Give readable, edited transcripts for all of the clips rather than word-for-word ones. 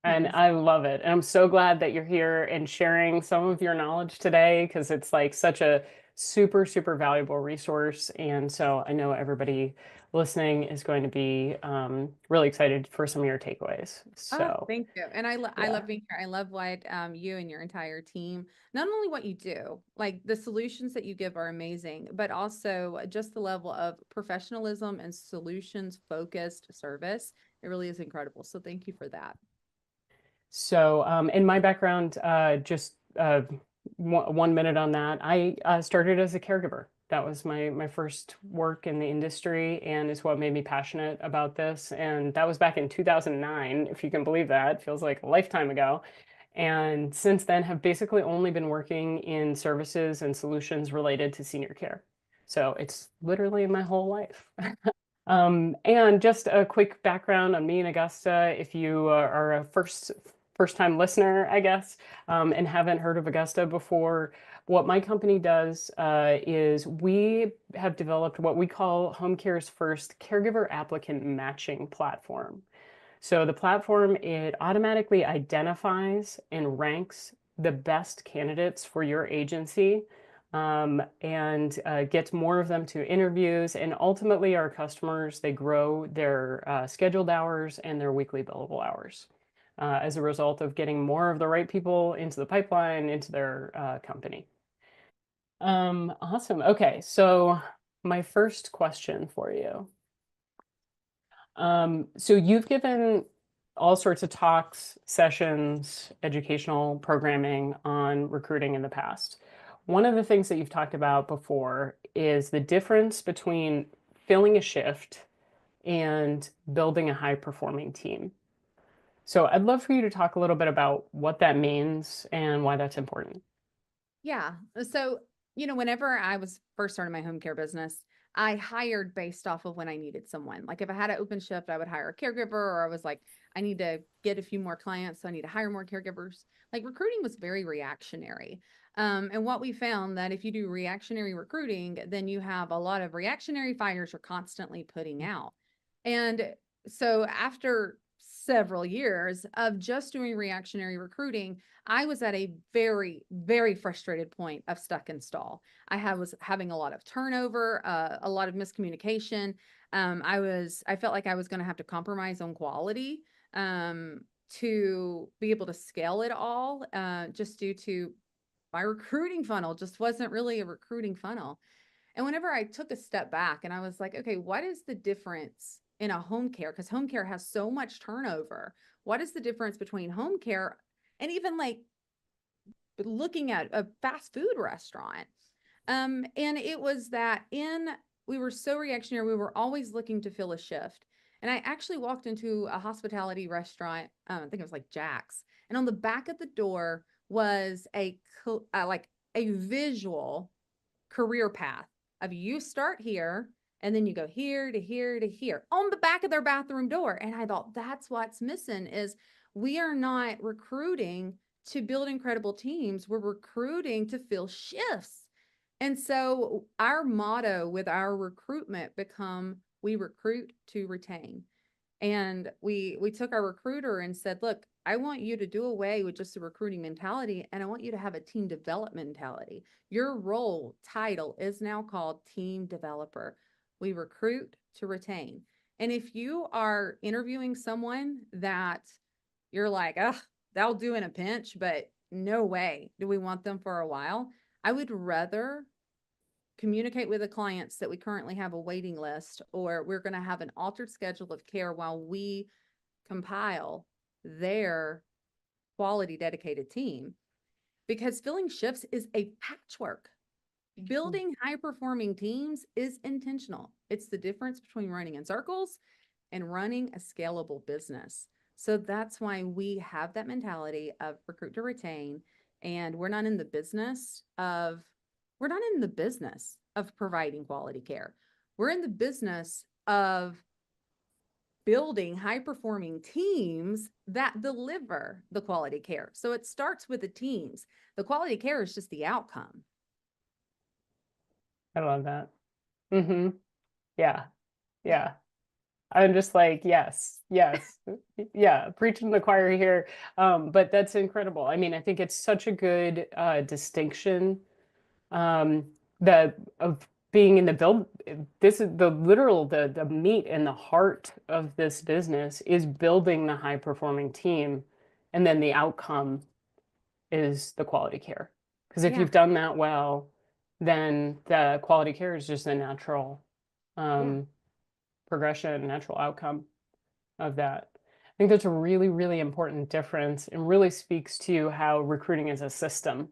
And Yes. I love it. And I'm so glad that you're here and sharing some of your knowledge today because it's like such a super, super valuable resource. And so I know everybody listening is going to be really excited for some of your takeaways. Oh, So, thank you. And I yeah. love being here. I love what you and your entire team, not only what you do, like the solutions that you give are amazing, but also just the level of professionalism and solutions focused service. It really is incredible. So thank you for that. So, in my background, just 1 minute on that. I started as a caregiver. That was my first work in the industry, and is what made me passionate about this. And that was back in 2009, if you can believe that. Feels like a lifetime ago. And since then, have basically only been working in services and solutions related to senior care. So it's literally my whole life. And just a quick background on me and Augusta, if you are a first time listener, I guess, and haven't heard of Augusta before, what my company does is we have developed what we call Home Care's first caregiver applicant matching platform. So the platform, it automatically identifies and ranks the best candidates for your agency, and gets more of them to interviews. And ultimately, our customers, they grow their scheduled hours and their weekly billable hours as a result of getting more of the right people into the pipeline, into their company. Awesome. Okay, so my first question for you. So you've given all sorts of talks, sessions, educational programming on recruiting in the past. One of the things that you've talked about before is the difference between filling a shift and building a high performing team. So I'd love for you to talk a little bit about what that means and why that's important. Yeah. So, whenever I was first starting my home care business, I hired based off of when I needed someone. Like if I had an open shift, I would hire a caregiver, or I was like, I need to get a few more clients, so I need to hire more caregivers. Like recruiting was very reactionary. And what we found that if you do reactionary recruiting, then you have a lot of reactionary fires you're constantly putting out. And so after several years of just doing reactionary recruiting, I was at a very, very frustrated point of stuck and stall. Was having a lot of turnover, a lot of miscommunication. I felt like I was going to have to compromise on quality to be able to scale it all, just due to my recruiting funnel just wasn't really a recruiting funnel. And whenever I took a step back and I was like, okay, what is the difference in a home care? Because home care has so much turnover. What is the difference between home care and even like looking at a fast food restaurant? And it was that we were so reactionary, we were always looking to fill a shift. And I actually walked into a hospitality restaurant, I think it was like Jack's, and on the back of the door was like a visual career path of you start here and then you go here to here to here on the back of their bathroom door. And I thought that's what's missing is we are not recruiting to build incredible teams. We're recruiting to fill shifts. And so our motto with our recruitment become we recruit to retain. And we took our recruiter and said, look, I want you to do away with just a recruiting mentality and I want you to have a team development mentality. Your role title is now called team developer. We recruit to retain. And if you are interviewing someone that you're like, oh, they'll do in a pinch, but no way do we want them for a while. I would rather communicate with the clients that we currently have a waiting list, or we're going to have an altered schedule of care while we compile their quality dedicated team, because filling shifts is a patchwork. Building high performing teams is intentional. It's the difference between running in circles and running a scalable business. So that's why we have that mentality of recruit to retain. And we're not in the business of providing quality care. We're in the business of building high performing teams that deliver the quality care. So it starts with the teams. The quality care is just the outcome. I love that. Yeah, yeah. I'm just like, yes, yes, yeah, preaching to the choir here. But that's incredible. I mean, I think it's such a good distinction um, the of being in the build. This is the literal the meat and the heart of this business is building the high performing team, and then the outcome is the quality care. Because if Yeah, you've done that well, then the quality care is just a natural yeah, um, progression, natural outcome of that. I think that's a really, really important difference and really speaks to how recruiting is a system,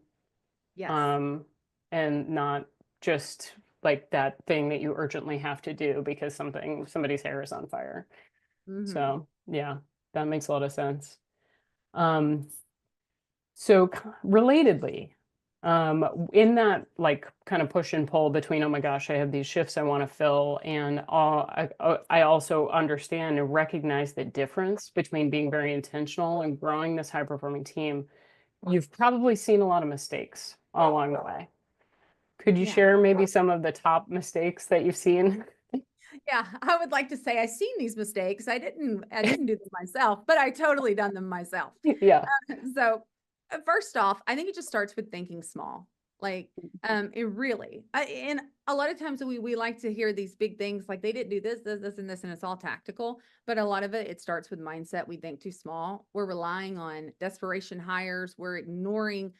yes. um, and not just like that thing that you urgently have to do because somebody's hair is on fire. Hmm. So yeah, that makes a lot of sense. Um, so relatedly, in that like kind of push and pull between, oh my gosh, I have these shifts I want to fill, and I also understand and recognize the difference between being very intentional and growing this high performing team. You've probably seen a lot of mistakes along the way. Could you Yeah. share maybe some of the top mistakes that you've seen? Yeah, I would like to say I've seen these mistakes. I didn't do them myself, but I totally done them myself. Yeah. So, first off, I think it just starts with thinking small. Like, it really, and a lot of times we like to hear these big things like they didn't do this, and this, and it's all tactical. But a lot of it starts with mindset. We think too small. We're relying on desperation hires. We're ignoring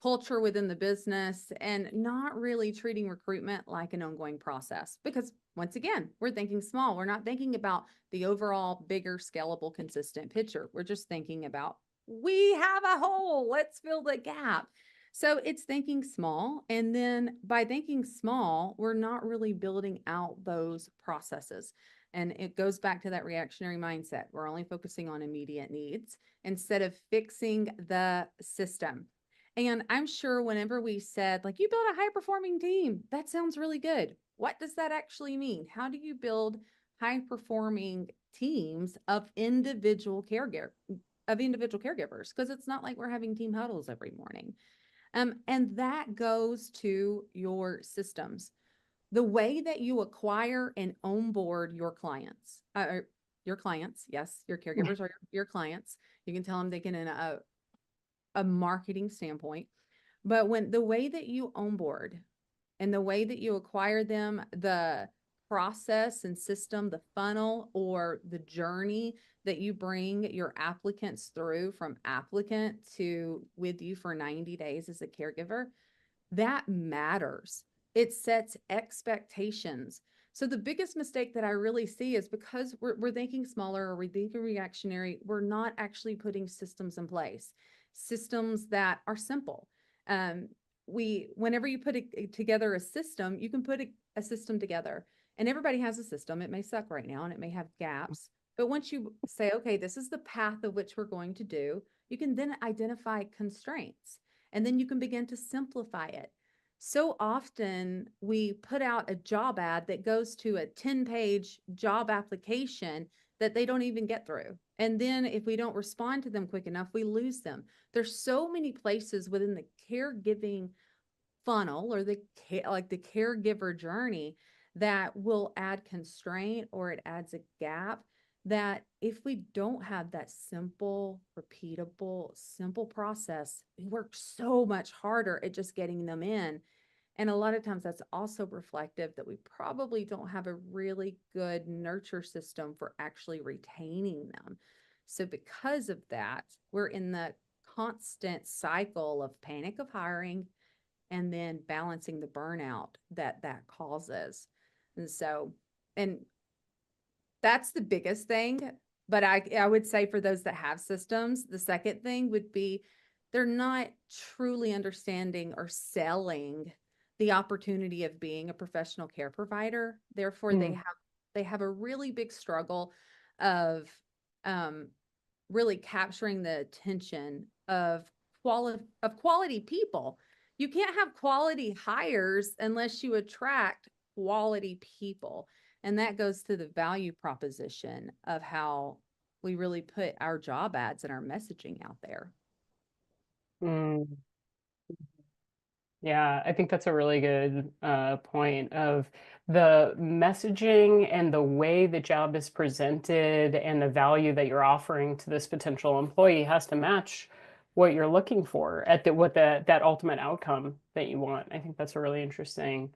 culture within the business and not really treating recruitment like an ongoing process because once again we're thinking small, we're not thinking about the overall bigger scalable consistent picture, we're just thinking about we have a hole, let's fill the gap. So it's thinking small, and then by thinking small we're not really building out those processes, and it goes back to that reactionary mindset. We're only focusing on immediate needs instead of fixing the system. And I'm sure whenever we said, like, you build a high performing team, that sounds really good. What does that actually mean? How do you build high performing teams of individual caregivers? Because it's not like we're having team huddles every morning. And that goes to your systems. The way that you acquire and onboard your clients, yes, your caregivers are your clients. You can tell them they can in a marketing standpoint. But when the way that you onboard and the way that you acquire them, the process and system, the funnel or the journey that you bring your applicants through from applicant to with you for 90 days as a caregiver, that matters. It sets expectations. So the biggest mistake that I really see is because we're thinking smaller or we're thinking reactionary, we're not actually putting systems in place, systems that are simple. Um, whenever you put together a system, you can put a system together, and everybody has a system. It may suck right now and it may have gaps, but once you say, okay, this is the path of which we're going to do, you can then identify constraints, and then you can begin to simplify it. So often we put out a job ad that goes to a 10-page job application that they don't even get through. And then if we don't respond to them quick enough, we lose them. There's so many places within the caregiving funnel or like the caregiver journey that will add constraint or it adds a gap, that if we don't have that simple, repeatable, simple process, we work so much harder at just getting them in. And a lot of times that's also reflective that we probably don't have a really good nurture system for actually retaining them. So because of that, we're in the constant cycle of panic of hiring and then balancing the burnout that that causes. And so, and that's the biggest thing. But I would say for those that have systems, the second thing would be they're not truly understanding or selling the opportunity of being a professional care provider. Therefore, Mm. they have a really big struggle of um, really capturing the attention of quality people. You can't have quality hires unless you attract quality people. And that goes to the value proposition of how we really put our job ads and our messaging out there. Mm. Yeah, I think that's a really good point of the messaging and the way the job is presented and the value that you're offering to this potential employee has to match what you're looking for at that ultimate outcome that you want. I think that's a really interesting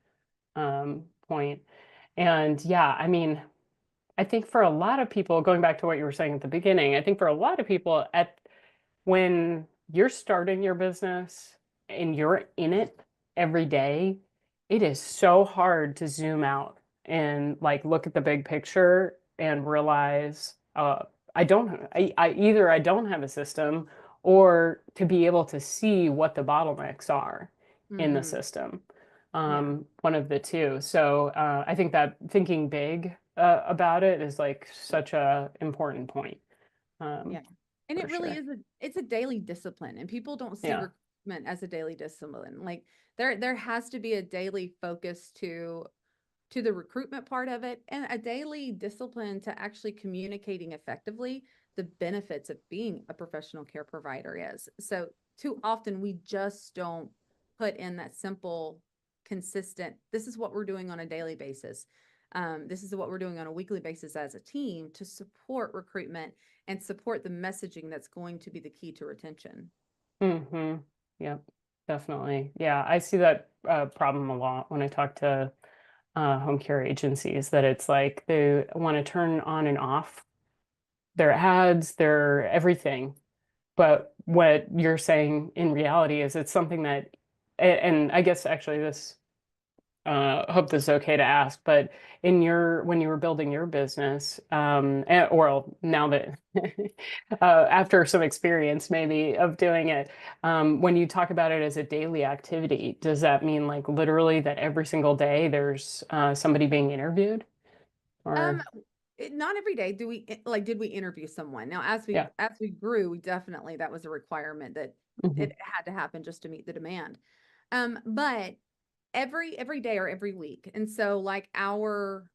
point. And yeah, I mean, I think for a lot of people, going back to what you were saying at the beginning, I think for a lot of people at when you're starting your business and you're in it every day, it is so hard to zoom out and like look at the big picture and realize I don't have a system or to be able to see what the bottlenecks are in the Hmm. system. Yeah. One of the two. So I think that thinking big about it is like such a important point, Yeah. um, And for it really sure. is it's a daily discipline, and people don't see Yeah. recruitment as a daily discipline. Like there has to be a daily focus to the recruitment part of it, and a daily discipline to actually communicating effectively the benefits of being a professional care provider is. So too often we just don't put in that simple, consistent, this is what we're doing on a daily basis. This is what we're doing on a weekly basis as a team to support recruitment and support the messaging that's going to be the key to retention. Hmm. Yep, definitely. Yeah, I see that problem a lot when I talk to home care agencies that it's like they want to turn on and off their ads, their everything. But what you're saying in reality is it's something that, and I guess actually this hope this is okay to ask, but in your when you were building your business, or now that after some experience maybe of doing it, when you talk about it as a daily activity, does that mean like literally that every single day there's somebody being interviewed? Um, Or not every day do we did we interview someone. Now, yeah. as we grew, we definitely that was a requirement that Hmm. it had to happen just to meet the demand. But every day or every week. And so like our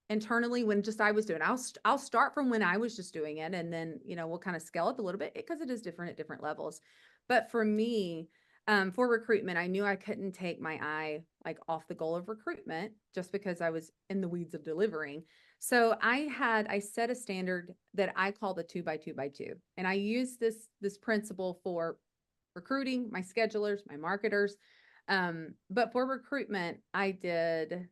internally when just I was doing, I'll start from when I was just doing it, and then we'll kind of scale up a little bit because it is different at different levels. But for me, for recruitment, I knew I couldn't take my eye like off the goal of recruitment just because I was in the weeds of delivering. So I set a standard that I call the 2 by 2 by 2. And I use this principle for recruiting, my schedulers, my marketers. But for recruitment, I did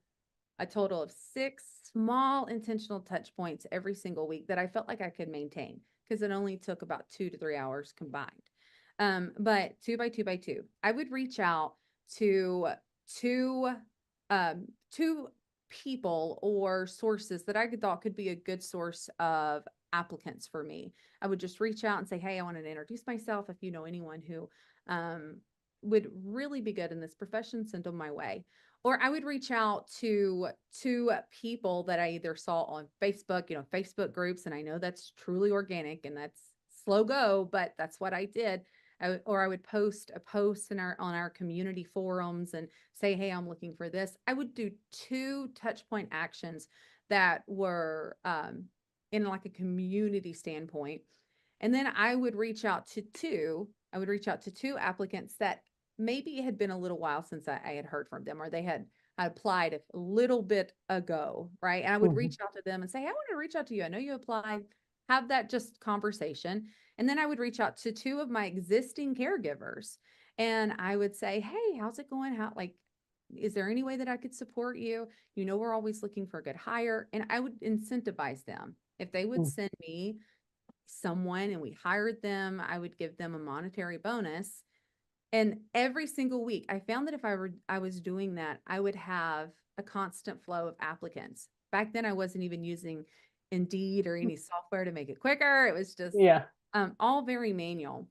a total of 6 small intentional touch points every single week that I felt like I could maintain because it only took about 2 to 3 hours combined. But 2 by 2 by 2, I would reach out to two two people or sources that I thought could be a good source of applicants for me. I would just reach out and say, "Hey, I wanted to introduce myself. If you know anyone who um, would really be good in this profession, send them my way." Or I would reach out to people that I either saw on Facebook, Facebook groups, and I know that's truly organic and that's slow go, but that's what I did. Or I would post a post in our on our community forums and say, "Hey, I'm looking for this." I would do two touch point actions that were in like a community standpoint, and then I would reach out to two. I would reach out to two applicants that maybe it had been a little while since I had heard from them, or they had applied a little bit ago, right? And I would Hmm. reach out to them and say, "Hey, I want to reach out to you. I know you applied." Have that just conversation. And then I would reach out to two of my existing caregivers and I would say, "Hey, how's it going? Is there any way that I could support you? We're always looking for a good hire." And I would incentivize them. If they would send me someone and we hired them, I would give them a monetary bonus. And every single week, I found that if I was doing that, I would have a constant flow of applicants. Back then, I wasn't even using Indeed or any software to make it quicker. It was just Yeah. all very manual.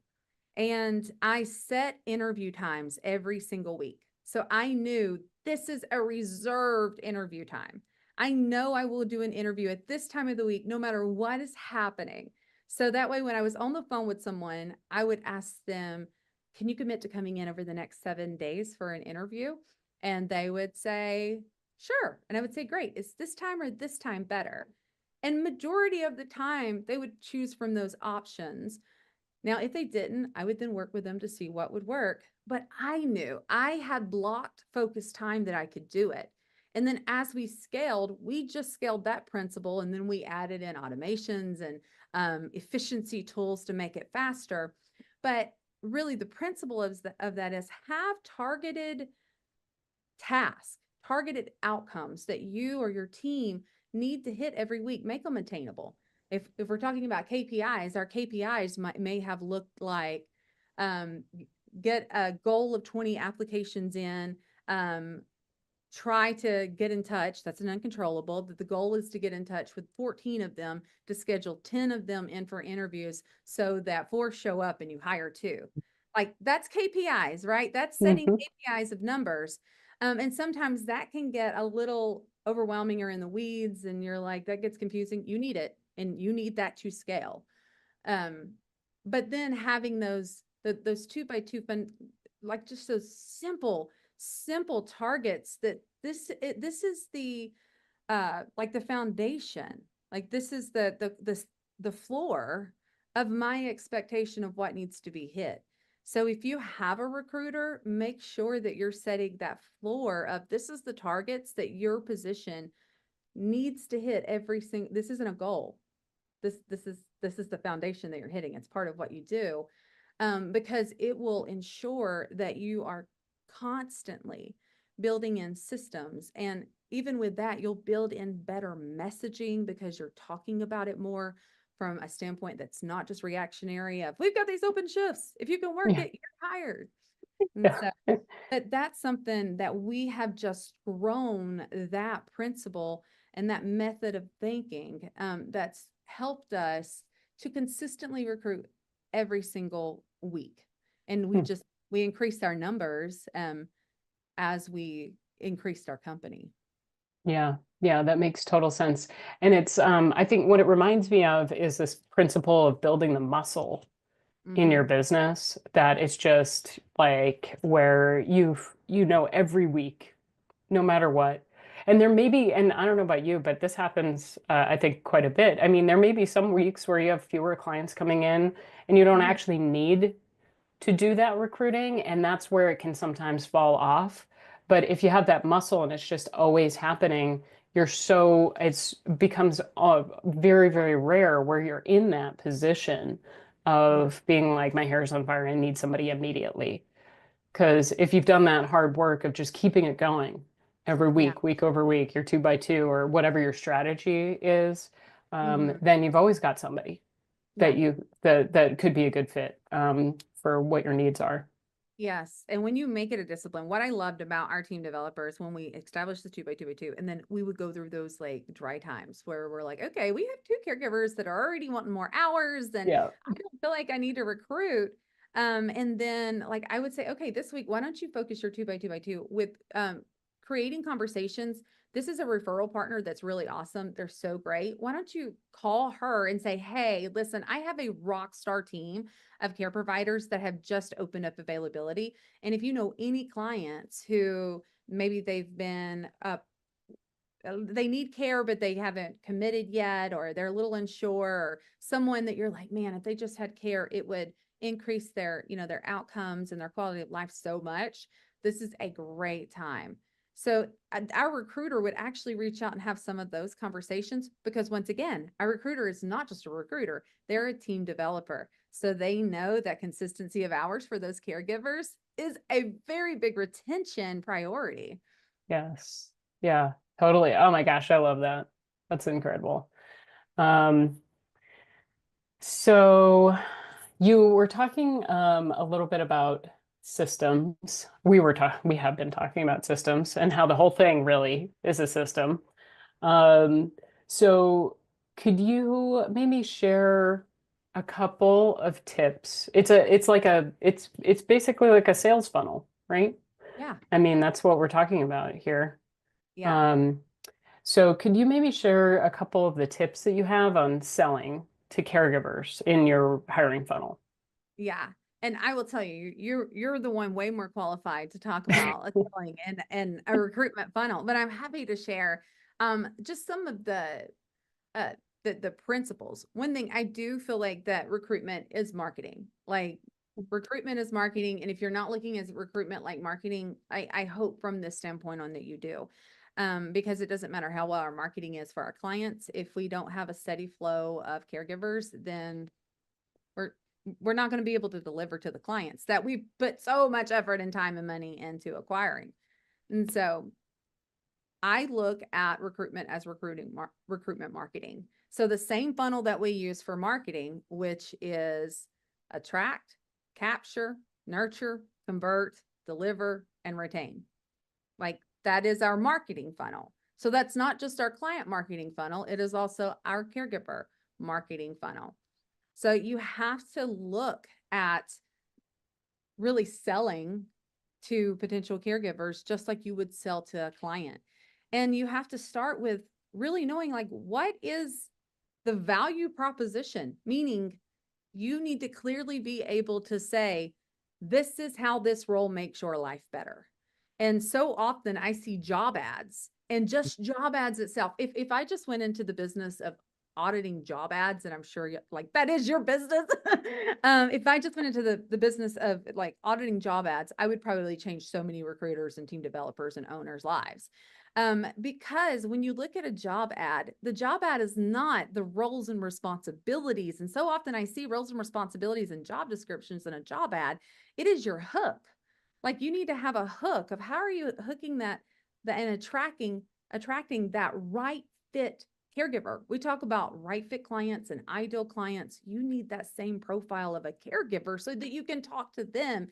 And I set interview times every single week. So I knew this is a reserved interview time. I know I will do an interview at this time of the week, no matter what is happening. So that way, when I was on the phone with someone, I would ask them, "Can you commit to coming in over the next 7 days for an interview?" And they would say, "Sure." And I would say, "Great. Is this time or this time better?" And majority of the time, they would choose from those options. Now, if they didn't, I would then work with them to see what would work. But I knew I had blocked focused time that I could do it. And then as we scaled, we just scaled that principle. And then we added in automations and efficiency tools to make it faster. But really, the principle of that is have targeted tasks, targeted outcomes that you or your team need to hit every week. Make them attainable. If we're talking about KPIs, our KPIs may have looked like get a goal of 20 applications in, try to get in touch. That's an uncontrollable. That the goal is to get in touch with 14 of them to schedule 10 of them in for interviews so that 4 show up and you hire 2. Like that's KPIs, right? That's setting Mhm. KPIs of numbers. And sometimes that can get a little overwhelming or in the weeds and you're like, that gets confusing. You need it and you need that to scale. Um, but then having those 2 by 2 fun, like just those simple targets that this is the like the foundation, like this is the floor of my expectation of what needs to be hit. So if you have a recruiter, make sure that you're setting that floor of this is the targets that your position needs to hit every single. This isn't a goal. This is the foundation that you're hitting. It's part of what you do, because it will ensure that you are constantly building in systems. And even with that, you'll build in better messaging because you're talking about it more from a standpoint that's not just reactionary of we've got these open shifts. If you can work Yeah. it, you're hired. And Yeah. so that's something that we have just grown that principle and that method of thinking, that's helped us to consistently recruit every single week. And Hmm. we increased our numbers as we increased our company. Yeah. Yeah, that makes total sense. And it's I think what it reminds me of is this principle of building the muscle in Mm-hmm. your business, that it's just like where you know every week, no matter what. And there may be, and I don't know about you, but this happens, I think, quite a bit. I mean, there may be some weeks where you have fewer clients coming in and you don't Mm-hmm. actually need to do that recruiting, and that's where it can sometimes fall off. But if you have that muscle and it's just always happening, it's becomes very, very rare where you're in that position Yeah. of being like, my hair is on fire, I need somebody immediately. Because if you've done that hard work of just keeping it going every Yeah. week, week over week, your 2 by 2 or whatever your strategy is, Mm-hmm. then you've always got somebody Yeah. that could be a good fit for what your needs are. Yes. And when you make it a discipline, what I loved about our team developers when we established the 2 by 2 by 2, and then we would go through those like dry times where we're like, okay, we have 2 caregivers that are already wanting more hours, and Yeah. I don't feel like I need to recruit. And then like I would say, okay, this week, why don't you focus your 2 by 2 by 2 with creating conversations? This is a referral partner that's really awesome. They're so great. Why don't you call her and say, hey, listen, I have a rock star team of care providers that have just opened up availability. And if you know any clients who maybe they've been they need care, but they haven't committed yet, or they're a little unsure, or someone that you're like, man, if they just had care, it would increase their, their outcomes and their quality of life so much. This is a great time. So our recruiter would actually reach out and have some of those conversations because once again, our recruiter is not just a recruiter, they're a team developer. So they know that consistency of hours for those caregivers is a very big retention priority. Yes. Yeah, totally. Oh my gosh, I love that. That's incredible. Um, so you were talking a little bit about systems. We have been talking about systems and how the whole thing really is a system. Um, so could you maybe share a couple of tips? It's basically like a sales funnel, right? Yeah. I mean, that's what we're talking about here. Yeah. Um, so could you maybe share a couple of the tips that you have on selling to caregivers in your hiring funnel? Yeah. And I will tell you, you're the one way more qualified to talk about a selling and a recruitment funnel, but I'm happy to share just some of the the principles. One thing I do feel like that recruitment is marketing. Like recruitment is marketing. And if you're not looking at recruitment like marketing, I hope from this standpoint on that you do. Because it doesn't matter how well our marketing is for our clients. If we don't have a steady flow of caregivers, then we're we're not going to be able to deliver to the clients that we put so much effort and time and money into acquiring. And so I look at recruitment as recruitment marketing. So the same funnel that we use for marketing, which is attract, capture, nurture, convert, deliver, and retain. Like that is our marketing funnel. So that's not just our client marketing funnel. It is also our caregiver marketing funnel. So you have to look at really selling to potential caregivers just like you would sell to a client. And you have to start with really knowing like what is the value proposition, meaning you need to clearly be able to say, this is how this role makes your life better. And so often I see job ads and just job ads itself. If I just went into the business of auditing job ads, and I'm sure like that is your business. If I just went into the business of like auditing job ads, I would probably change so many recruiters and team developers and owners' lives. Because when you look at a job ad, the job ad is not the roles and responsibilities. And so often I see roles and responsibilities and job descriptions in a job ad. It is your hook. Like you need to have a hook of how are you hooking that and attracting that right fit caregiver. We talk about right fit clients and ideal clients. You need that same profile of a caregiver so that you can talk to them,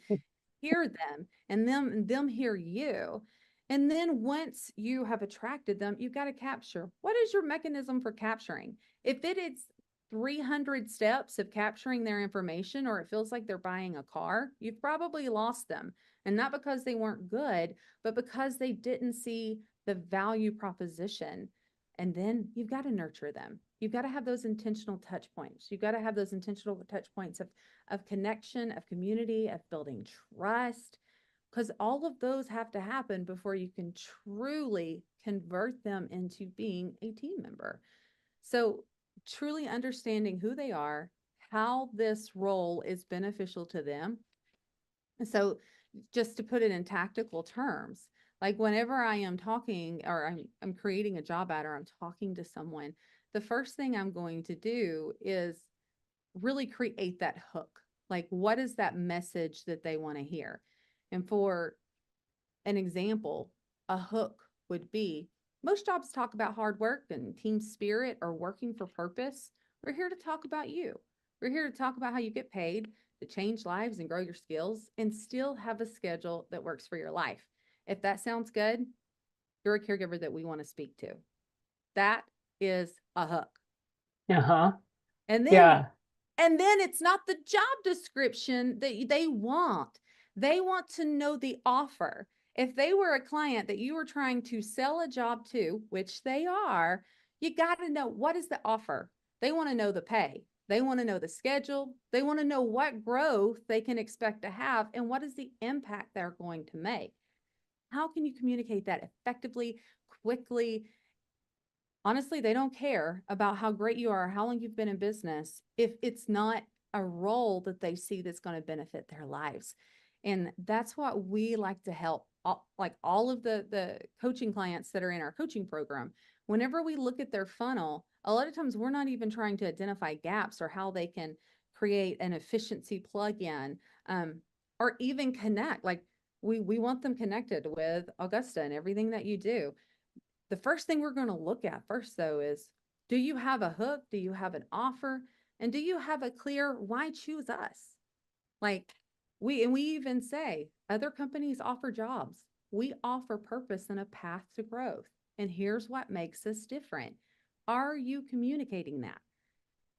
hear them, and them hear you. And then once you have attracted them, you've got to capture. What is your mechanism for capturing? If it is 300 steps of capturing their information, or it feels like they're buying a car, you've probably lost them. And not because they weren't good, but because they didn't see the value proposition. And then you've got to nurture them. You've got to have those intentional touch points. You've got to have those intentional touch points of connection, of community, of building trust, because all of those have to happen before you can truly convert them into being a team member. So truly understanding who they are, how this role is beneficial to them. And so just to put it in tactical terms, like whenever I am talking or I'm creating a job ad or I'm talking to someone, the first thing I'm going to do is really create that hook. Like, what is that message that they want to hear? And for an example, a hook would be most jobs talk about hard work and team spirit or working for purpose. We're here to talk about you. We're here to talk about how you get paid to change lives and grow your skills and still have a schedule that works for your life. If that sounds good, you're a caregiver that we want to speak to. That is a hook. Uh-huh. And then Yeah. and then it's not the job description that they want. They want to know the offer. If they were a client that you were trying to sell a job to, which they are, you got to know what is the offer. They want to know the pay. They want to know the schedule. They want to know what growth they can expect to have and what is the impact they're going to make. How can you communicate that effectively, quickly? Honestly, they don't care about how great you are, how long you've been in business, if it's not a role that they see that's going to benefit their lives. And that's what we like to help, like all of the coaching clients that are in our coaching program. Whenever we look at their funnel, a lot of times we're not even trying to identify gaps or how they can create an efficiency plug-in, or even connect. Like we want them connected with Augusta and everything that you do. The first thing we're going to look at first, though, is do you have a hook? Do you have an offer? And do you have a clear why choose us? Like we even say other companies offer jobs. We offer purpose and a path to growth. And here's what makes us different. Are you communicating that?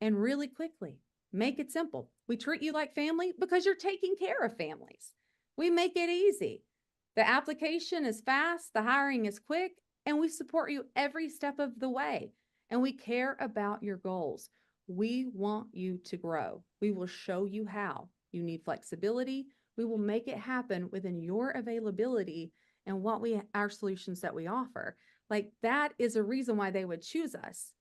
And really quickly, make it simple. We treat you like family because you're taking care of families. We make it easy. The application is fast, the hiring is quick, and we support you every step of the way. And we care about your goals. We want you to grow. We will show you how. You need flexibility. We will make it happen within your availability and our solutions that we offer. Like that is a reason why they would choose us.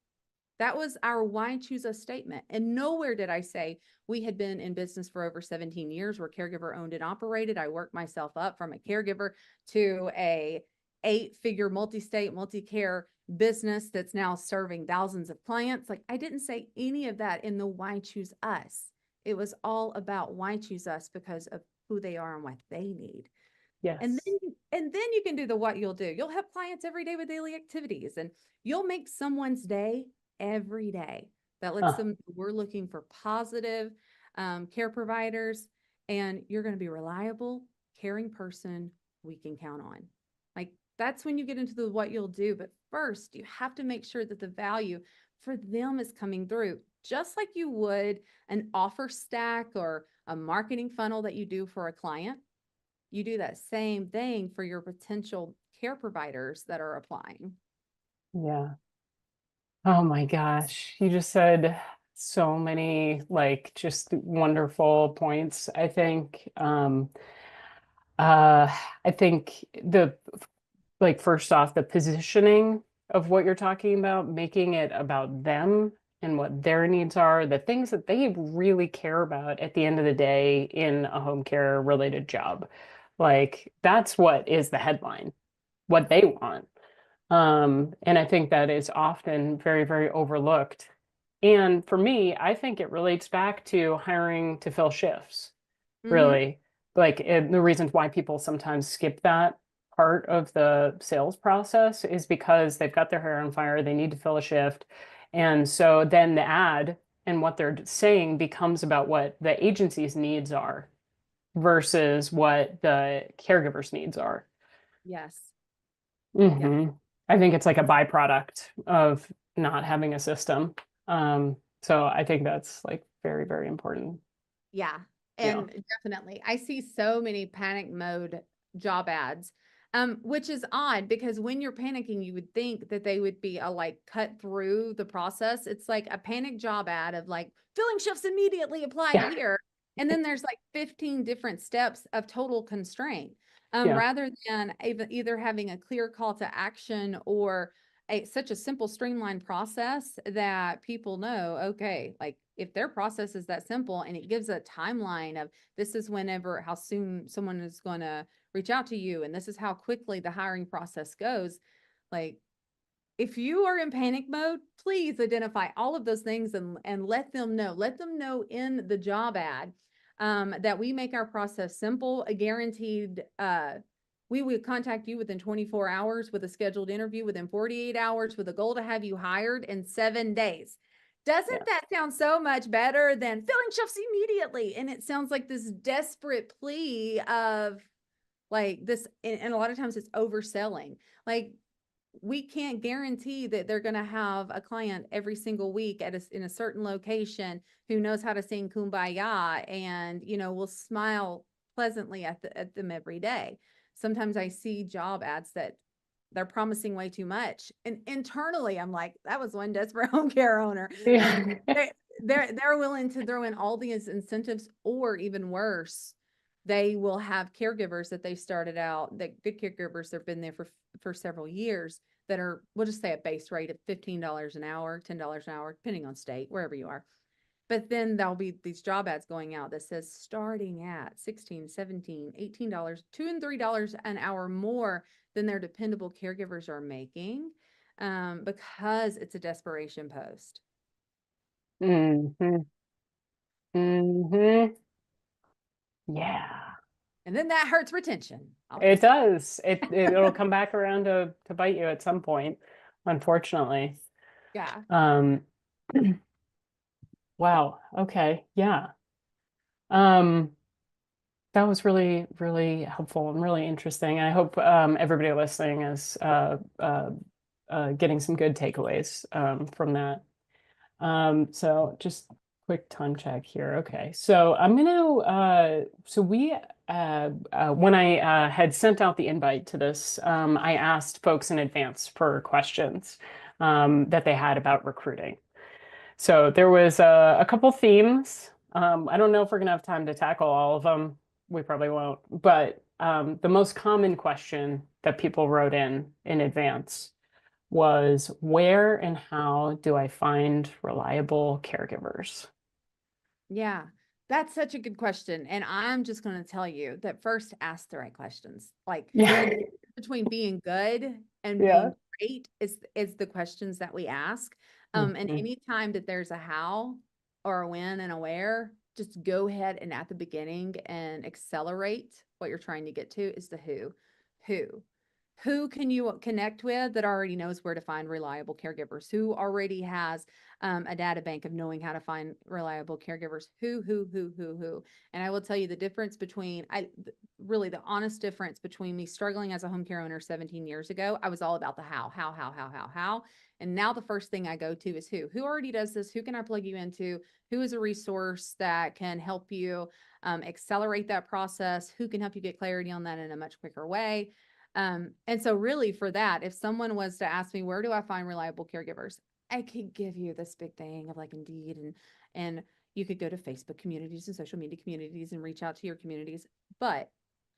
That was our why choose us statement. And nowhere did I say we had been in business for over 17 years. We're caregiver owned and operated. I worked myself up from a caregiver to a 8-figure multi-state, multi-care business that's now serving thousands of clients. Like, I didn't say any of that in the why choose us. It was all about why choose us because of who they are and what they need. And Yes. then you can do the what you'll do. You'll have clients every day with daily activities, and you'll make someone's day every day. That lets Huh. them, we're looking for positive care providers, and you're going to be a reliable, caring person we can count on. Like, that's when you get into the what you'll do. But first, you have to make sure that the value for them is coming through, just like you would an offer stack or a marketing funnel that you do for a client. You do that same thing for your potential care providers that are applying. Yeah. Oh my gosh. You just said so many like just wonderful points. Uh I think the like first off, the positioning of what you're talking about, making it about them and what their needs are, the things that they really care about at the end of the day in a home care related job. Like that's what is the headline, what they want. And I think that is often very, very overlooked. And for me, I think it relates back to hiring to fill shifts, Mm-hmm. really. Like the reasons why people sometimes skip that part of the sales process is because they've got their hair on fire, they need to fill a shift. And so then the ad and what they're saying becomes about what the agency's needs are versus what the caregiver's needs are. Yes. Yeah. Hmm. I think it's like a byproduct of not having a system. So I think that's like very, very important. Yeah. Yeah. And definitely, I see so many panic mode job ads, which is odd because when you're panicking, you would think that they would be a like cut through the process. It's like a panic job ad of like filling shifts immediately, apply Yeah. here. And then there's like 15 different steps of total constraint. Yeah. Rather than either having a clear call to action or such a simple streamlined process that people know, okay, like if their process is that simple and it gives a timeline of this is whenever, how soon someone is going to reach out to you, and this is how quickly the hiring process goes. Like, if you are in panic mode, please identify all of those things and let them know in the job ad that we make our process simple, a guaranteed, we would contact you within 24 hours with a scheduled interview within 48 hours with a goal to have you hired in 7 days. Yeah. Doesn't that sound so much better than filling shifts immediately? And it sounds like this desperate plea of like this, and a lot of times it's overselling. Like, we can't guarantee that they're going to have a client every single week in a certain location who knows how to sing kumbaya and will smile pleasantly at them every day. Sometimes I see job ads that they're promising way too much, and internally I'm like, that was one desperate home care owner. Like, Yeah. they're willing to throw in all these incentives, or even worse, they will have caregivers that they started out, that good caregivers that have been there for several years, that are, we'll just say a base rate of $15 an hour, $10 an hour, depending on state, wherever you are. But then there'll be these job ads going out that says starting at 16, 17, $18, $2 and $3 an hour more than their dependable caregivers are making, because it's a desperation post. Hmm. Hmm. Yeah. And then that hurts retention. I'll It just say, does. It'll come back around to bite you at some point, unfortunately. yeah. Um, wow. Okay. Yeah. Um, that was really, really helpful and really interesting. I hope everybody listening is getting some good takeaways from that. So just quick time check here. Okay, so I'm gonna so we when I had sent out the invite to this, I asked folks in advance for questions that they had about recruiting. So there was a couple themes. I don't know if we're gonna have time to tackle all of them. We probably won't. But the most common question that people wrote in advance was where and how do I find reliable caregivers? Yeah, that's such a good question. And I'm just going to tell you that first, ask the right questions. Like Yeah. the difference between being good and Yeah. being great is the questions that we ask. And Mhm. anytime that there's a how or a when and a where, just go ahead and at the beginning and accelerate what you're trying to get to is the who. Who? Who can you connect with that already knows where to find reliable caregivers? Who already has a data bank of knowing how to find reliable caregivers? Who? And I will tell you the difference between really the honest difference between me struggling as a home care owner 17 years ago. I was all about the how. And now the first thing I go to is who. Who already does this? Who can I plug you into? Who is a resource that can help you accelerate that process? Who can help you get clarity on that in a much quicker way? And so really for that, if someone was to ask me, where do I find reliable caregivers? I could give you this big thing of like Indeed and you could go to Facebook communities and social media communities and reach out to your communities. But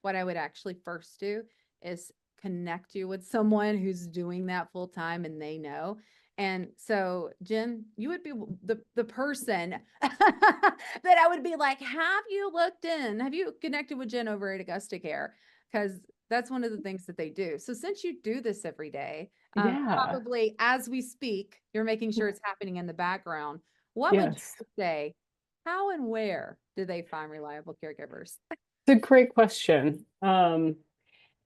what I would actually first do is connect you with someone who's doing that full time and they know. And so, Jen, you would be the person that I would be like, have you looked in? Have you connected with Jen over at Augusta.care? Because that's one of the things that they do. So since you do this every day, Yeah. probably as we speak, you're making sure it's happening in the background. What would Yes. you say? How and where do they find reliable caregivers? It's a great question.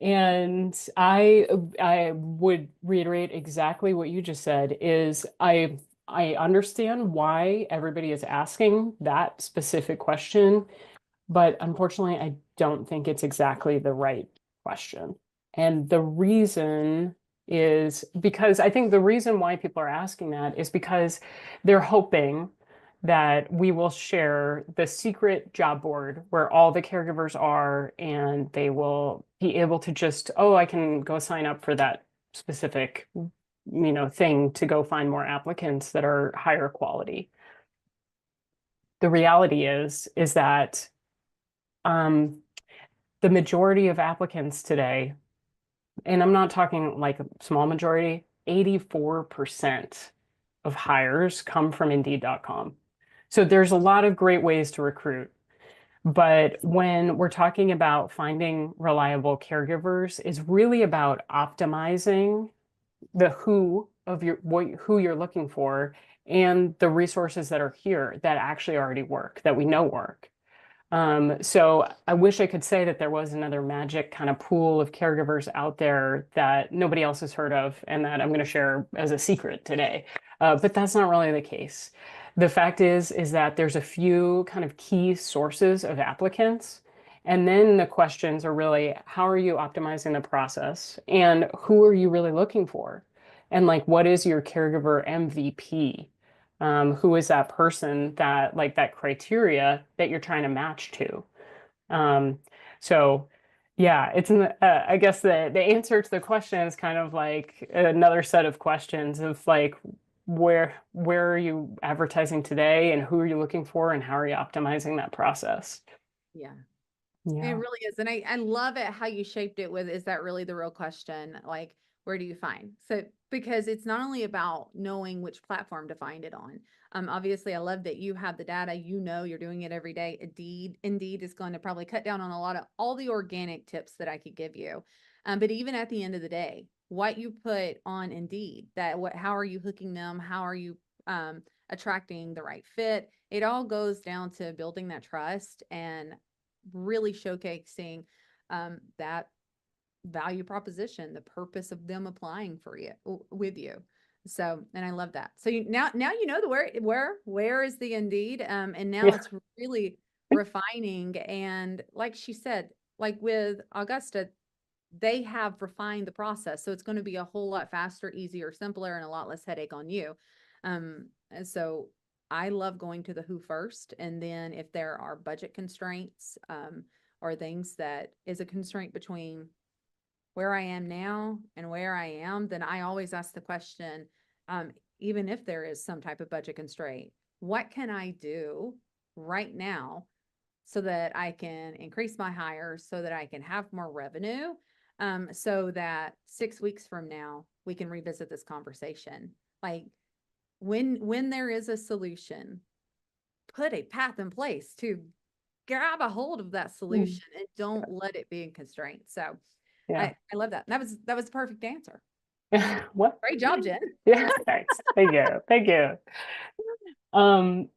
And I would reiterate exactly what you just said is I understand why everybody is asking that specific question, but unfortunately, I don't think it's exactly the right question. And the reason is because I think the reason why people are asking that is because they're hoping that we will share the secret job board where all the caregivers are, and they will be able to just, oh, I can go sign up for that specific, thing to go find more applicants that are higher quality. The reality is that um, the majority of applicants today, and I'm not talking like a small majority, 84% of hires come from Indeed.com. So there's a lot of great ways to recruit. But when we're talking about finding reliable caregivers, is really about optimizing the who of who you're looking for and the resources that are here that actually already work, that we know work. So I wish I could say that there was another magic kind of pool of caregivers out there that nobody else has heard of and that I'm going to share as a secret today. But that's not really the case. The fact is that there's a few kind of key sources of applicants. And then the questions are really, how are you optimizing the process? And who are you really looking for? And like, what is your caregiver MVP? Who is that person that like that criteria that you're trying to match to? Um, so yeah, I guess the answer to the question is kind of like another set of questions of like where are you advertising today and who are you looking for and how are you optimizing that process? Yeah. It Yeah. really is. And I love it how you shaped it with, is that really the real question? Like, where do you find? So, because it's not only about knowing which platform to find it on. Obviously, I love that you have the data, you're doing it every day. Indeed is going to probably cut down on a lot of all the organic tips that I could give you. But even at the end of the day, what you put on Indeed, how are you hooking them? How are you attracting the right fit? It all goes down to building that trust and really showcasing that value proposition, the purpose of them applying for you with you. So, and I love that. So now you know the where is the Indeed, and now Yeah. it's really refining. And like she said, like with Augusta, they have refined the process, so it's going to be a whole lot faster, easier, simpler, and a lot less headache on you. And so I love going to the who first, and then if there are budget constraints, or things that is a constraint between where I am now and where I am, then I always ask the question, even if there is some type of budget constraint, what can I do right now so that I can increase my hires, so that I can have more revenue, so that 6 weeks from now, we can revisit this conversation. Like when there is a solution, put a path in place to grab a hold of that Mm. solution and don't let it be in constraint. So Yeah. I love that. That was the perfect answer. What? Great job, Jen. Yeah, thanks. Thank you. Thank you.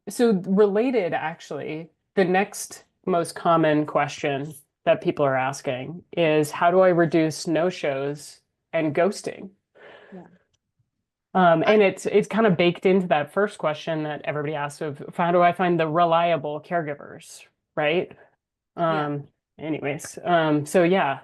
So related, actually, the next most common question that people are asking is how do I reduce no-shows and ghosting? Yeah. I, And it's kind of baked into that first question that everybody asks of how do I find the reliable caregivers, right? yeah. Um, so yeah,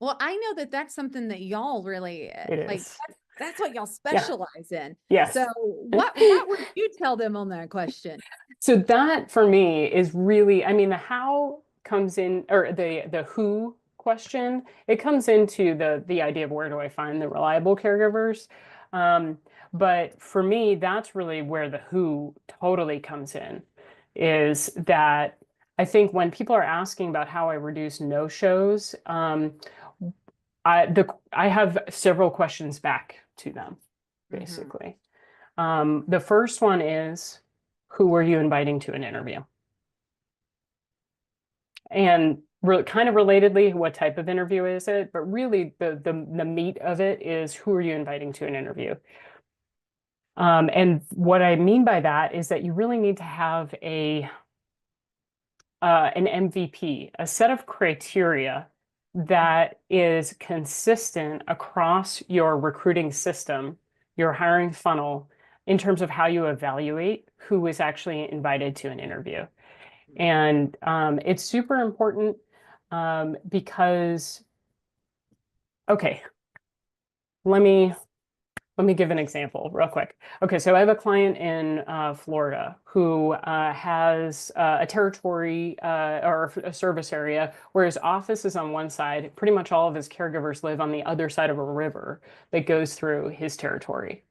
Well, I know that that's something that y'all really it like. is. That's what y'all Yeah. specialize in. So, Yes. what would you tell them on that question? So that for me is really, I mean, the how comes in, or the who question, it comes into the idea of where do I find the reliable caregivers. Um, but for me, that's really where the who totally comes in, is that I think when people are asking about how I reduce no-shows, I have several questions back to them, Hmm. basically. The first one is, who are you inviting to an interview? And kind of relatedly, what type of interview is it? But really, the meat of it is who are you inviting to an interview? And what I mean by that is that you really need to have an MVP, a set of criteria that is consistent across your recruiting system, your hiring funnel, in terms of how you evaluate who is actually invited to an interview. And it's super important because, okay, let me let me give an example real quick. Okay, so I have a client in Florida who has a territory or a service area where his office is on one side. Pretty much all of his caregivers live on the other side of a river that goes through his territory.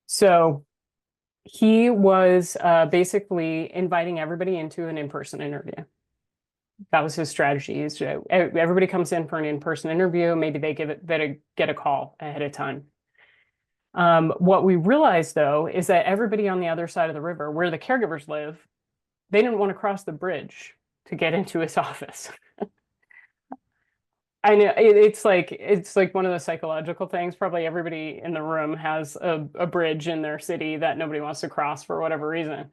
So he was basically inviting everybody into an in-person interview. That was his strategy. Everybody comes in for an in-person interview. Maybe they get a call ahead of time. What we realized though is that everybody on the other side of the river, where the caregivers live, they didn't want to cross the bridge to get into his office. I know it's like one of those psychological things. Probably everybody in the room has a bridge in their city that nobody wants to cross for whatever reason.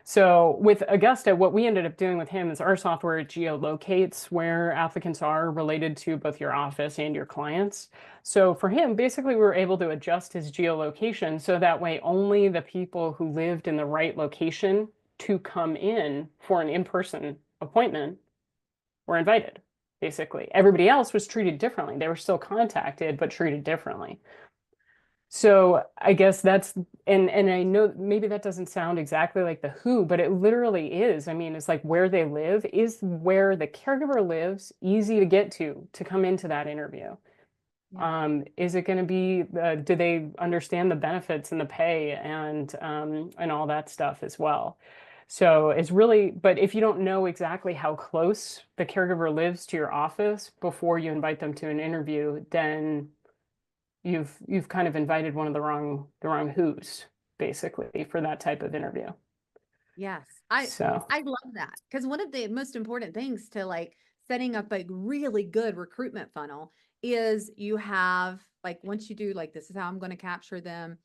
So with Augusta, what we ended up doing with him is our software geolocates where applicants are related to both your office and your clients. So for him, basically, we were able to adjust his geolocation so that way only the people who lived in the right location to come in for an in-person appointment were invited, basically. Everybody else was treated differently. They were still contacted, but treated differently. So I guess and I know maybe that doesn't sound exactly like the who, but it literally is. I mean, it's like where they live is where the caregiver lives, easy to get to come into that interview. Yeah. Is it going to be, do they understand the benefits and the pay and all that stuff as well? So it's really, but if you don't know exactly how close the caregiver lives to your office before you invite them to an interview, then you've kind of invited one of the wrong who's basically for that type of interview. Yes. So I love that because one of the most important things to like setting up a really good recruitment funnel is you have like once you do like this is how I'm going to capture them.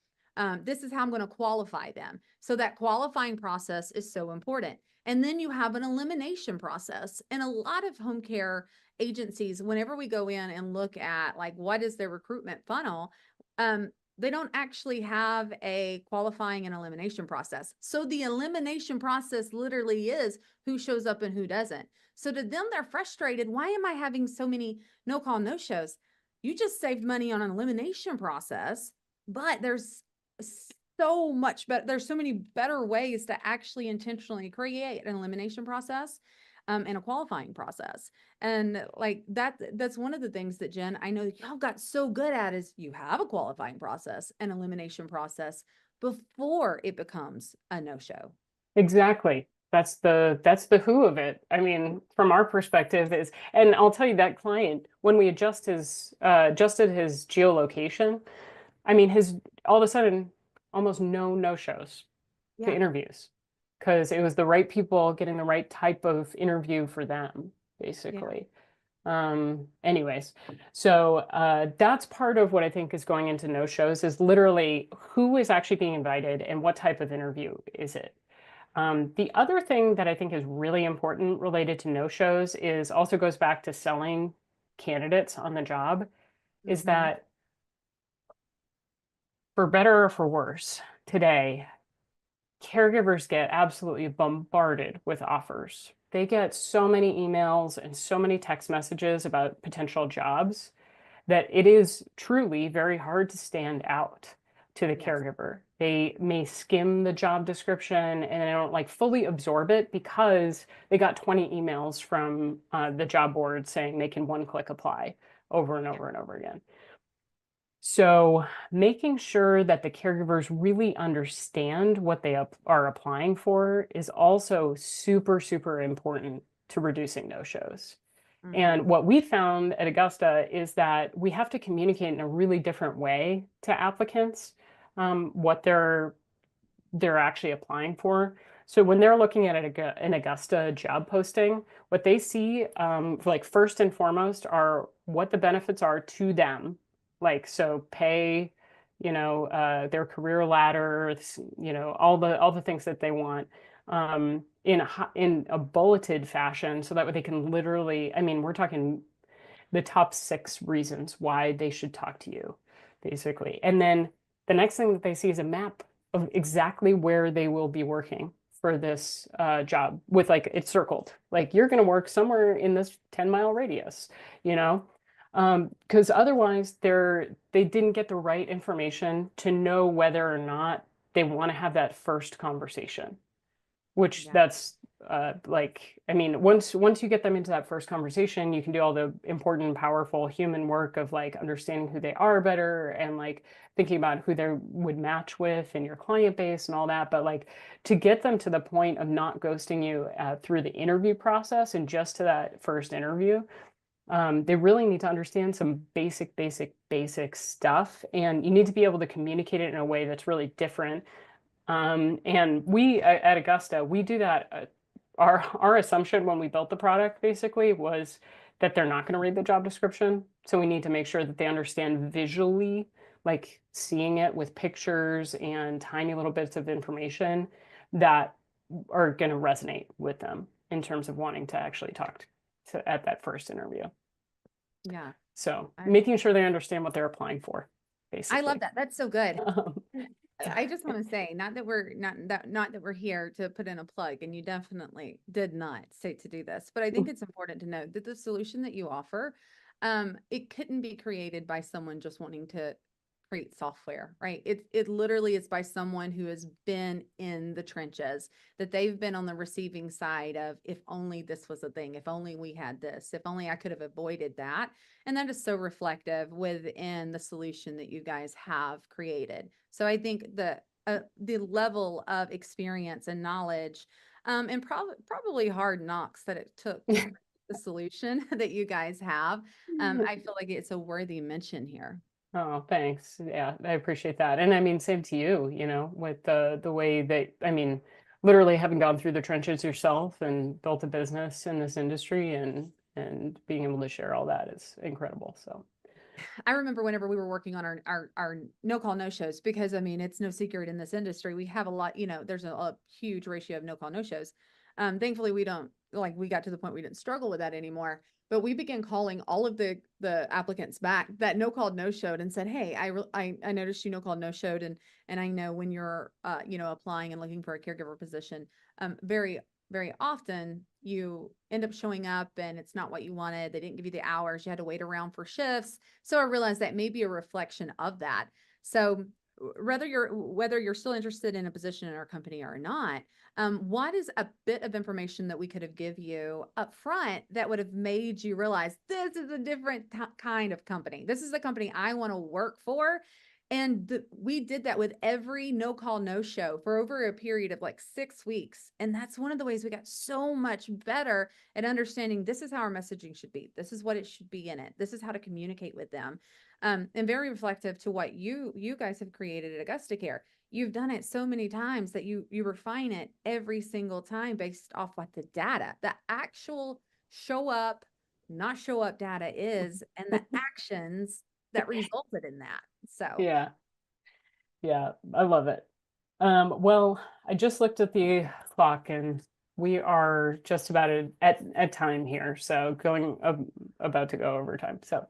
This is how I'm going to qualify them. So that qualifying process is so important. And then you have an elimination process. And a lot of home care agencies, whenever we go in and look at like what is their recruitment funnel, they don't actually have a qualifying and elimination process. So the elimination process literally is who shows up and who doesn't. So to them, they're frustrated. Why am I having so many no call, no shows? You just saved money on an elimination process, but there's so much better. There's so many better ways to actually intentionally create an elimination process and a qualifying process. And like that's one of the things that Jen, I know y'all got so good at is you have a qualifying process and elimination process before it becomes a no-show. exactly. that's the who of it. I mean, from our perspective is, and I'll tell you that client, when we adjusted his geolocation, I mean, his all of a sudden almost no shows to Yeah. interviews because it was the right people getting the right type of interview for them, Yeah. basically. Anyways, so that's part of what I think is going into no shows is literally who is actually being invited and what type of interview is it. The other thing that I think is really important related to no shows is also goes back to selling candidates on the job, is Mm-hmm. that for better or for worse, today, caregivers get absolutely bombarded with offers. They get so many emails and so many text messages about potential jobs that it is truly very hard to stand out to the Yes. caregiver. They may skim the job description and they don't like fully absorb it because they got 20 emails from the job board saying they can one click apply over and Yeah. over and over again. So making sure that the caregivers really understand what they are applying for is also super, super important to reducing no-shows. Mm-hmm. And what we found at Augusta is that we have to communicate in a really different way to applicants what they're actually applying for. So when they're looking at an Augusta job posting, what they see, like first and foremost, are what the benefits are to them. Like so, pay, their career ladder, all the things that they want in a bulleted fashion, so that way they can literally. I mean, we're talking the top 6 reasons why they should talk to you, basically. And then the next thing that they see is a map of exactly where they will be working for this job with like it's circled. Like you're going to work somewhere in this 10-mile radius, you know? Because otherwise they didn't get the right information to know whether or not they want to have that first conversation, which Yeah. that's like I mean once you get them into that first conversation, you can do all the important powerful human work of like understanding who they are better and like thinking about who they would match with in your client base and all that, but like to get them to the point of not ghosting you through the interview process and just to that first interview, they really need to understand some basic stuff, and you need to be able to communicate it in a way that's really different. And we at Augusta, we do that. Our assumption when we built the product basically was that they're not going to read the job description. So we need to make sure that they understand visually, like seeing it with pictures and tiny little bits of information that are going to resonate with them in terms of wanting to actually talk at that first interview. Yeah. So I, making sure they understand what they're applying for, I love basically. that. That's so good. Um, And I just want to say, not that we're here to put in a plug, and you definitely did not say to do this, but I think it's important to note that the solution that you offer, it couldn't be created by someone just wanting to create software, right? It literally is by someone who has been in the trenches, that they've been on the receiving side of, if only this was a thing, if only we had this, if only I could have avoided that. And that is so reflective within the solution that you guys have created. So I think the level of experience and knowledge, and probably hard knocks that it took to create the solution that you guys have, I feel like it's a worthy mention here. Oh, thanks. Yeah, I appreciate that. And I mean, same to you, with the way that, I mean, literally having gone through the trenches yourself and built a business in this industry and being able to share all that is incredible. So, I remember whenever we were working on our no call no shows, because I mean it's no secret in this industry we have a lot, there's a huge ratio of no call no shows. Thankfully we don't, like, we got to the point we didn't struggle with that anymore, but we began calling all of the applicants back that no called no showed and said, hey, I noticed you no called no showed, and I know when you're applying and looking for a caregiver position, very often you end up showing up and it's not what you wanted. They didn't give you the hours. You had to wait around for shifts. So I realized that may be a reflection of that. So whether you're still interested in a position in our company or not, what is a bit of information that we could have give you up front that would have made you realize this is a different kind of company? This is the company I want to work for. And we did that with every no call, no show for over a period of like 6 weeks. And that's one of the ways we got so much better at understanding this is how our messaging should be. This is what it should be in it. This is how to communicate with them. And very reflective to what you guys have created at Augusta.care. You've done it so many times that you refine it every single time based off what the data, the actual show up, not show up data is, and the actions that resulted in that. So Yeah. Yeah, I love it. Well, I just looked at the clock and we are just about at time here, so about to go over time. So,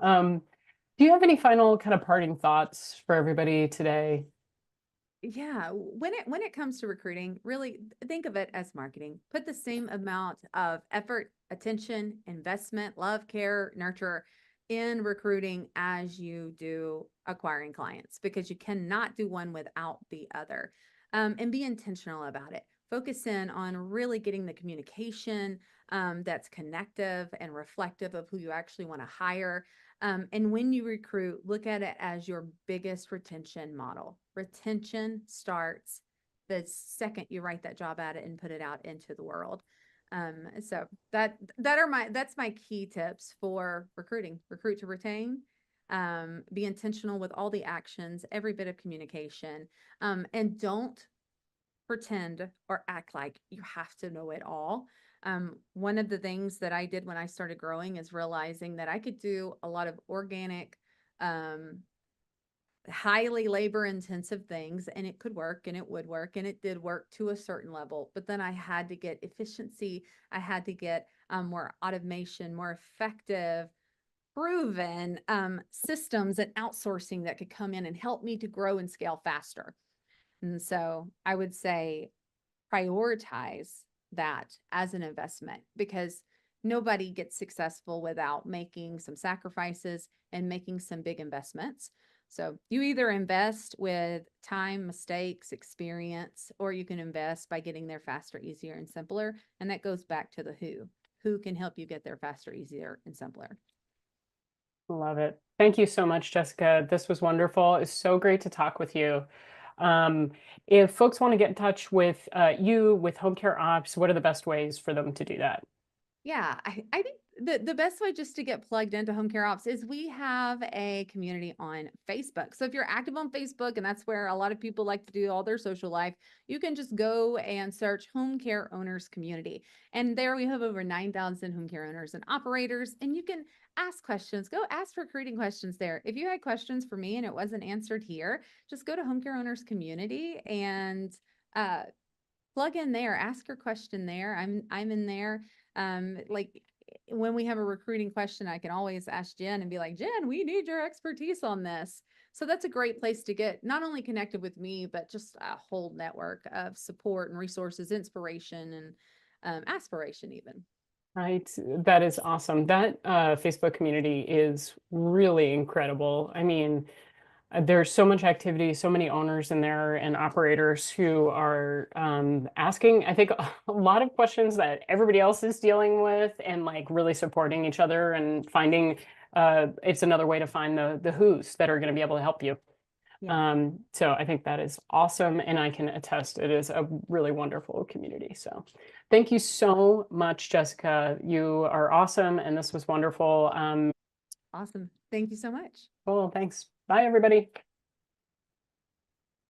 um, do you have any final kind of parting thoughts for everybody today? yeah, when it comes to recruiting, really think of it as marketing. Put the same amount of effort, attention, investment, love, care, nurture in recruiting as you do acquiring clients, because you cannot do one without the other. And be intentional about it. Focus in on really getting the communication that's connective and reflective of who you actually want to hire. And when you recruit, look at it as your biggest retention model. Retention starts the second you write that job ad and put it out into the world. So that's my key tips for recruiting. Recruit to retain. Be intentional with all the actions, every bit of communication, and don't pretend or act like you have to know it all. One of the things that I did when I started growing is realizing that I could do a lot of organic, um, highly labor intensive things, and it could work and it would work and it did work to a certain level. But then I had to get efficiency, I had to get more automation, more effective, proven systems and outsourcing that could come in and help me to grow and scale faster. And so I would say prioritize that as an investment, because nobody gets successful without making some sacrifices and making some big investments. So you either invest with time, mistakes, experience, or you can invest by getting there faster, easier, and simpler. And that goes back to the who. Who can help you get there faster, easier, and simpler? Love it. Thank you so much, Jessica. This was wonderful. It's so great to talk with you. Um, if folks want to get in touch with you with Home Care Ops, what are the best ways for them to do that? Yeah, I think the best way just to get plugged into Home Care Ops is we have a community on Facebook. So if you're active on Facebook, and that's where a lot of people like to do all their social life, you can just go and search Home Care Owners Community. And there we have over 9,000 home care owners and operators, and you can ask questions. Go ask recruiting questions there. If you had questions for me and it wasn't answered here, just go to Home Care Owners Community and uh, plug in there, ask your question there. I'm in there. Like when we have a recruiting question, I can always ask Jen and be like, Jen, we need your expertise on this. So that's a great place to get not only connected with me, but just a whole network of support and resources, inspiration, and aspiration even. Right. That is awesome. That Facebook community is really incredible. I mean, there's so much activity, so many owners in there and operators who are asking, I think, a lot of questions that everybody else is dealing with and like really supporting each other and finding it's another way to find the who's that are going to be able to help you. Yes. So I think that is awesome, and I can attest it is a really wonderful community. So thank you so much, Jessica. You are awesome, and this was wonderful. Awesome. Thank you so much. Well, thanks. Bye, everybody.